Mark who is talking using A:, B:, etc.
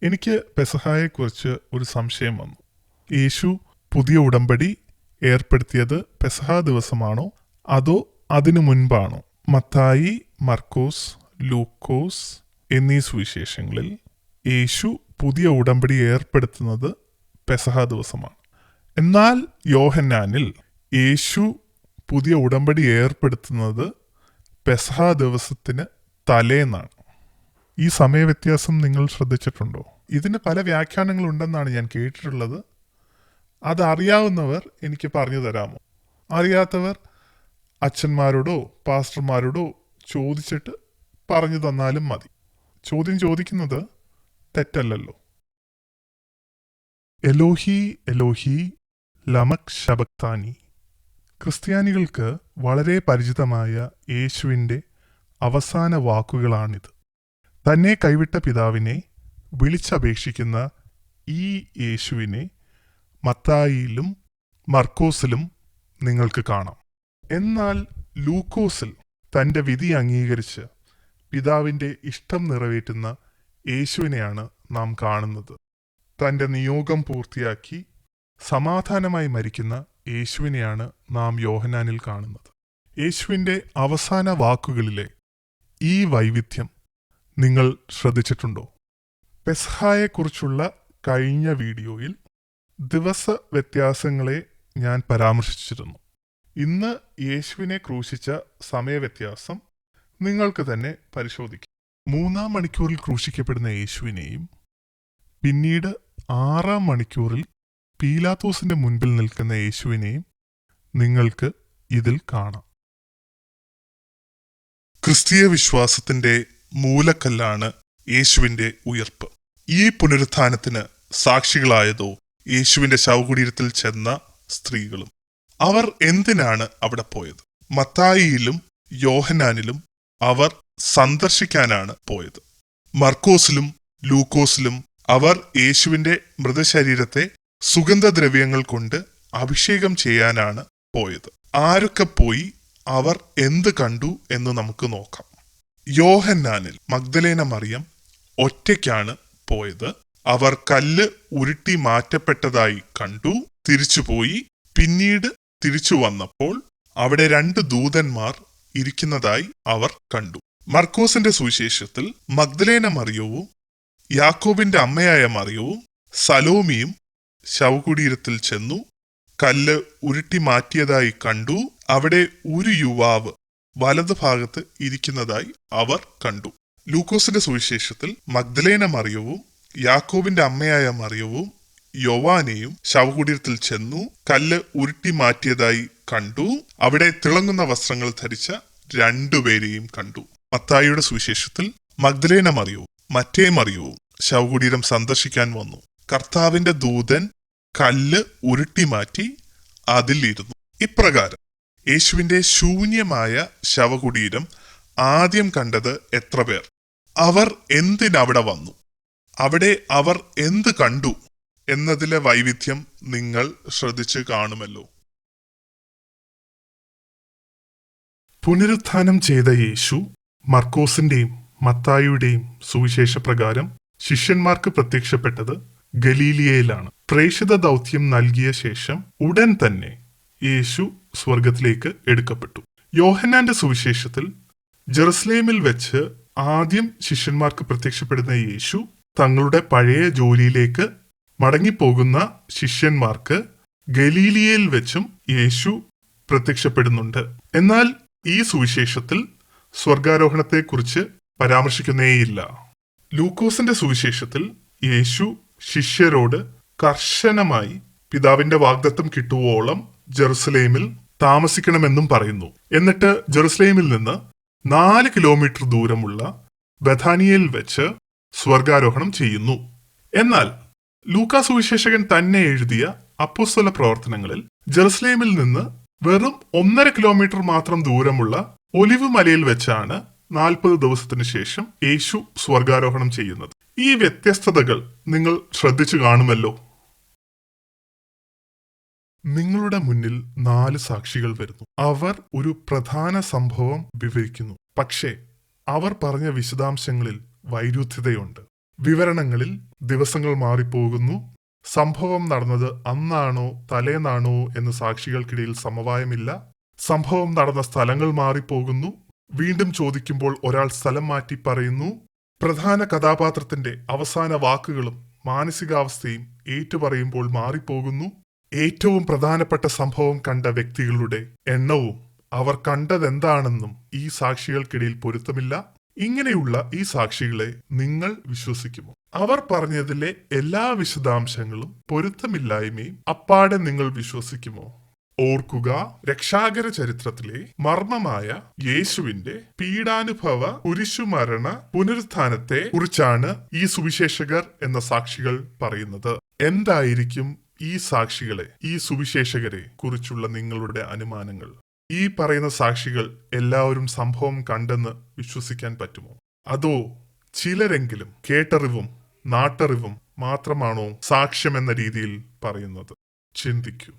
A: എനിക്ക് പെസഹായെക്കുറിച്ച് ഒരു സംശയം വന്നു. യേശു പുതിയ ഉടമ്പടി ഏർപ്പെടുത്തിയത് പെസഹ ദിവസമാണോ അതോ അതിനു മുൻപാണോ? മത്തായി, മർക്കോസ്, ലൂക്കോസ് എന്നീ സുവിശേഷങ്ങളിൽ യേശു പുതിയ ഉടമ്പടി ഏർപ്പെടുത്തുന്നത് പെസഹ ദിവസമാണ്. എന്നാൽ യോഹന്നാനിൽ യേശു പുതിയ ഉടമ്പടി ഏർപ്പെടുത്തുന്നത് പെസഹ ദിവസത്തിന് തലേന്നാണ്. ഈ സമയവ്യത്യാസം നിങ്ങൾ ശ്രദ്ധിച്ചിട്ടുണ്ടോ? ഇതിന് പല വ്യാഖ്യാനങ്ങളുണ്ടെന്നാണ് ഞാൻ കേട്ടിട്ടുള്ളത്. അതറിയാവുന്നവർ എനിക്ക് പറഞ്ഞു തരാമോ? അറിയാത്തവർ അച്ഛന്മാരോടോ പാസ്റ്റർമാരോടോ ചോദിച്ചിട്ട് പറഞ്ഞു തന്നാലും മതി. ചോദ്യം ചോദിക്കുന്നത് തെറ്റല്ലല്ലോ. എലോഹി എലോഹി ലമക് ശബക്താനി. ക്രിസ്ത്യാനികൾക്ക് വളരെ പരിചിതമായ യേശുവിൻ്റെ അവസാന വാക്കുകളാണിത്. തന്നെ കൈവിട്ട പിതാവിനെ വിളിച്ചപേക്ഷിക്കുന്ന ഈ യേശുവിനെ മത്തായിയിലും മർക്കോസിലും നിങ്ങൾക്ക് കാണാം. എന്നാൽ ലൂക്കോസിൽ തൻ്റെ വിധി അംഗീകരിച്ച് പിതാവിൻ്റെ ഇഷ്ടം നിറവേറ്റുന്ന യേശുവിനെയാണ് നാം കാണുന്നത്. തൻ്റെ നിയോഗം പൂർത്തിയാക്കി സമാധാനമായി മരിക്കുന്ന യേശുവിനെയാണ് നാം യോഹന്നാനിൽ കാണുന്നത്. യേശുവിൻ്റെ അവസാന വാക്കുകളിലെ ഈ വൈവിധ്യം നിങ്ങൾ ശ്രദ്ധിച്ചിട്ടുണ്ടോ? പെസഹായെക്കുറിച്ചുള്ള കഴിഞ്ഞ വീഡിയോയിൽ ദിവസ വ്യത്യാസങ്ങളെ ഞാൻ പരാമർശിച്ചിരുന്നു. ഇന്ന് യേശുവിനെ ക്രൂശിച്ച സമയവ്യത്യാസം നിങ്ങൾക്ക് തന്നെ പരിശോധിക്കാം. 3-ാം മണിക്കൂറിൽ ക്രൂശിക്കപ്പെടുന്ന യേശുവിനെയും പിന്നീട് 6-ാം മണിക്കൂറിൽ പീലാത്തോസിന്റെ മുൻപിൽ നിൽക്കുന്ന യേശുവിനെയും നിങ്ങൾക്ക് ഇതിൽ കാണാം. ക്രിസ്തീയ വിശ്വാസത്തിന്റെ മൂലക്കല്ലാണ് യേശുവിന്റെ ഉയർപ്പ്. ഈ പുനരുത്ഥാനത്തിന് സാക്ഷികളായതോ യേശുവിന്റെ ശവകുടീരത്തിൽ ചെന്ന സ്ത്രീകളും. അവർ എന്തിനാണ് അവിടെ പോയത്? മത്തായിയിലും യോഹന്നാനിലും അവർ സന്ദർശിക്കാനാണ് പോയത്. മർക്കോസിലും ലൂക്കോസിലും അവർ യേശുവിന്റെ മൃതശരീരത്തെ സുഗന്ധദ്രവ്യങ്ങൾ കൊണ്ട് അഭിഷേകം ചെയ്യാനാണ് പോയത്. ആരൊക്കെ പോയി, അവർ എന്ത് കണ്ടു എന്ന് നമുക്ക് നോക്കാം. യോഹന്നാനിൽ മഗ്ദലേന മറിയം ഒറ്റയ്ക്കാണ് പോയത്. അവർ കല്ല് ഉരുട്ടി മാറ്റപ്പെട്ടതായി കണ്ടു, തിരിച്ചുപോയി. പിന്നീട് തിരിച്ചു വന്നപ്പോൾ അവിടെ 2 ദൂതന്മാർ ഇരിക്കുന്നതായി അവർ കണ്ടു. മർക്കോസിന്റെ സുവിശേഷത്തിൽ മഗ്ദലേന മറിയവും യാക്കോബിന്റെ അമ്മയായ മറിയവും സലോമിയും ശവകുടീരത്തിൽ ചെന്നു, കല്ല് ഉരുട്ടി മാറ്റിയതായി കണ്ടു. അവിടെ ഒരു യുവാവ് വലതുഭാഗത്ത് ഇരിക്കുന്നതായി അവർ കണ്ടു. ലൂക്കോസിന്റെ സുവിശേഷത്തിൽ മഗ്ദലേന മറിയവും യാക്കോബിന്റെ അമ്മയായ മറിയവും യോവാനെയും ശവകുടീരത്തിൽ ചെന്നു, കല്ല് ഉരുട്ടി മാറ്റിയതായി കണ്ടു. അവിടെ തിളങ്ങുന്ന വസ്ത്രങ്ങൾ ധരിച്ച 2 പേരെയും കണ്ടു. മത്തായിയുടെ സുവിശേഷത്തിൽ മഗ്ദലേന മറിയവും മറ്റേ മറിയവും ശവകുടീരം സന്ദർശിക്കാൻ വന്നു. കർത്താവിന്റെ ദൂതൻ കല്ല് ഉരുട്ടി മാറ്റി അതിൽ ഇരുന്നു. ഇപ്രകാരം യേശുവിന്റെ ശൂന്യമായ ശവകുടീരം ആദ്യം കണ്ടത് എത്ര പേർ? അവർ എന്തിനവിടെ വന്നു? അവിടെ അവർ എന്ത് കണ്ടു എന്നതിലെ വൈവിധ്യം നിങ്ങൾ ശ്രദ്ധിച്ചു കാണുമല്ലോ. പുനരുത്ഥാനം ചെയ്ത യേശു മർക്കോസിന്റെയും മത്തായിയുടെയും സുവിശേഷ പ്രകാരം ശിഷ്യന്മാർക്ക് പ്രത്യക്ഷപ്പെട്ടത് ഗലീലിയയിലാണ്. പ്രേഷിത ദൗത്യം നൽകിയ ശേഷം ഉടൻ തന്നെ യേശു സ്വർഗത്തിലേക്ക് എടുക്കപ്പെട്ടു. യോഹന്നാന്റെ സുവിശേഷത്തിൽ ജെറുസലേമിൽ വെച്ച് ആദ്യം ശിഷ്യന്മാർക്ക് പ്രത്യക്ഷപ്പെടുന്ന യേശു തങ്ങളുടെ പഴയ ജോലിയിലേക്ക് മടങ്ങിപ്പോകുന്ന ശിഷ്യന്മാർക്ക് ഗലീലിയയിൽ വെച്ചും യേശു പ്രത്യക്ഷപ്പെടുന്നുണ്ട്. എന്നാൽ ഈ സുവിശേഷത്തിൽ സ്വർഗാരോഹണത്തെക്കുറിച്ച് പരാമർശിക്കുന്നേയില്ല. ലൂക്കോസിന്റെ സുവിശേഷത്തിൽ യേശു ശിഷ്യരോട് കർശനമായി പിതാവിന്റെ വാഗ്ദത്തം കിട്ടുവോളം ജെറുസലേമിൽ താമസിക്കണമെന്നും പറയുന്നു. എന്നിട്ട് ജെറുസലേമിൽ നിന്ന് 4 കിലോമീറ്റർ ദൂരമുള്ള ബഥാനിയയിൽ വെച്ച് സ്വർഗാരോഹണം ചെയ്യുന്നു. എന്നാൽ ലൂക്കാ സുവിശേഷകൻ തന്നെ എഴുതിയ അപ്പോസ്തല പ്രവർത്തനങ്ങളിൽ ജെറുസലേമിൽ നിന്ന് വെറും 1.5 കിലോമീറ്റർ മാത്രം ദൂരമുള്ള ഒലിവ് മലയിൽ വെച്ചാണ് 40 ദിവസത്തിനു ശേഷം യേശു സ്വർഗാരോഹണം ചെയ്യുന്നത്. ഈ വ്യത്യസ്തതകൾ നിങ്ങൾ ശ്രദ്ധിച്ചു കാണുമല്ലോ. നിങ്ങളുടെ മുന്നിൽ 4 സാക്ഷികൾ വരുന്നു. അവർ ഒരു പ്രധാന സംഭവം വിവരിക്കുന്നു. പക്ഷേ അവർ പറഞ്ഞ വിശദാംശങ്ങളിൽ വൈരുദ്ധ്യതയുണ്ട്. വിവരണങ്ങളിൽ ദിവസങ്ങൾ മാറിപ്പോകുന്നു. സംഭവം നടന്നത് അന്നാണോ തലേന്നാണോ എന്ന് സാക്ഷികൾക്കിടയിൽ സമവായമില്ല. സംഭവം നടന്ന സ്ഥലങ്ങൾ മാറിപ്പോകുന്നു. വീണ്ടും ചോദിക്കുമ്പോൾ ഒരാൾ സ്ഥലം മാറ്റി പറയുന്നു. പ്രധാന കഥാപാത്രത്തിന്റെ അവസാന വാക്കുകളും മാനസികാവസ്ഥയും ഏറ്റുപറയുമ്പോൾ മാറിപ്പോകുന്നു. ഏറ്റവും പ്രധാനപ്പെട്ട സംഭവം കണ്ട വ്യക്തികളുടെ എണ്ണവും അവർ കണ്ടതെന്താണെന്നും ഈ സാക്ഷികൾക്കിടയിൽ പൊരുത്തമില്ല. ഇങ്ങനെയുള്ള ഈ സാക്ഷികളെ നിങ്ങൾ വിശ്വസിക്കുമോ? അവർ പറഞ്ഞതിലെ എല്ലാ വിശദാംശങ്ങളും പൊരുത്തമില്ലായ്മയും അപ്പാടെ നിങ്ങൾ വിശ്വസിക്കുമോ? ഓർക്കുക, രക്ഷാകര ചരിത്രത്തിലെ മർമ്മമായ യേശുവിന്റെ പീഡാനുഭവ കുരിശുമരണ പുനരുത്ഥാനത്തെ കുറിച്ചാണ് ഈ സുവിശേഷകർ എന്ന സാക്ഷികൾ പറയുന്നത്. എന്തായിരിക്കും ഈ സാക്ഷികളെ, ഈ സുവിശേഷകരെ കുറിച്ചുള്ള നിങ്ങളുടെ അനുമാനങ്ങൾ? ഈ പറയുന്ന സാക്ഷികൾ എല്ലാവരും സംഭവം കണ്ടെന്ന് വിശ്വസിക്കാൻ പറ്റുമോ? അതോ ചിലരെങ്കിലും കേട്ടറിവും നാട്ടറിവും മാത്രമാണോ സാക്ഷ്യമെന്ന രീതിയിൽ പറയുന്നത്? ചിന്തിക്കൂ.